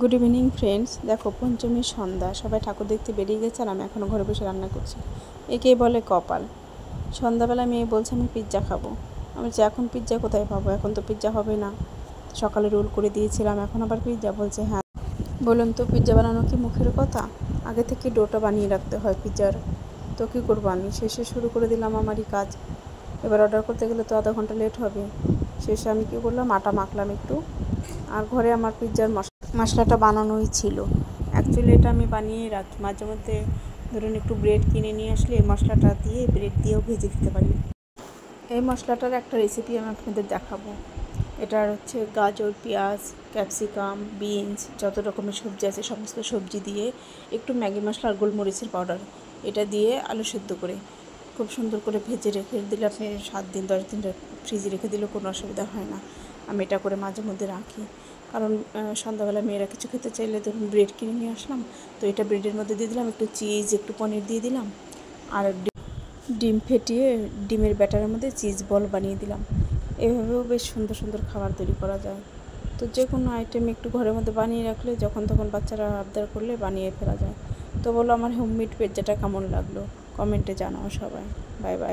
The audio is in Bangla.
Good evening friends. দেখো পঞ্চমীর সন্ধ্যা, সবাই ঠাকুর দেখতে বেরিয়ে গেছে আর আমি এখনও ঘরে বসে রান্না করছি। একেই বলে কপাল। সন্ধ্যাবেলা মেয়ে বলছে আমি পিৎজা খাবো। আমি বলছি এখন পিৎজা কোথায় পাবো, এখন তো পিৎজা হবে না। সকালে রোল করে দিয়েছিলাম, এখন আবার পিৎজা বলছে। হ্যাঁ বলুন তো, পিৎজা বানানো কি মুখের কথা? আগে থেকে ডোটা বানিয়ে রাখতে হয় পিৎজার। তো কী করবো, আমি শেষে শুরু করে দিলাম আমারই কাজ। এবার অর্ডার করতে গেলে তো আধা ঘন্টা লেট হবে। শেষে আমি কী করলাম, আটা মাখলাম একটু। আর ঘরে আমার পিৎজার মশলাটা বানানোই ছিল। অ্যাকচুয়ালি এটা আমি বানিয়েই রাখি, মাঝে মধ্যে ধরুন একটু ব্রেড কিনে নিয়ে আসলে এই মশলাটা দিয়ে ব্রেড দিয়েও ভেজে দিতে পারি। এই মশলাটার একটা রেসিপি আমি আপনাদের দেখাবো। এটার হচ্ছে গাজর, পেঁয়াজ, ক্যাপসিকাম, বিনস, যত রকমের সবজি আছে সমস্ত সবজি দিয়ে একটু ম্যাগি মশলা আর গোলমরিচের পাউডার এটা দিয়ে আলু সেদ্ধ করে খুব সুন্দর করে ভেজে রেখে দিলে আপনি 7 দিন 10 দিন ফ্রিজে রেখে দিলেও কোনো অসুবিধা হয় না। আমি এটা করে মাঝে মধ্যে রাখি, কারণ সন্ধ্যাবেলা মেয়েরা কিছু খেতে চাইলে ধরুন ব্রেড কিনে নিয়ে আসলাম, তো এটা ব্রেডের মধ্যে দিয়ে দিলাম, একটু চিজ একটু পনির দিয়ে দিলাম, আর ডিম ফেটিয়ে ডিমের ব্যাটারের মধ্যে চিজ বল বানিয়ে দিলাম। এভাবেও বেশ সুন্দর সুন্দর খাবার তৈরি করা যায়। তো যে কোনো আইটেম একটু ঘরের মধ্যে বানিয়ে রাখলে যখন তখন বাচ্চারা আবদার করলে বানিয়ে ফেলা যায়। তো বলো আমার হোমমেড পিৎজাটা কেমন লাগলো, কমেন্টে জানাও সবাই। Bye bye.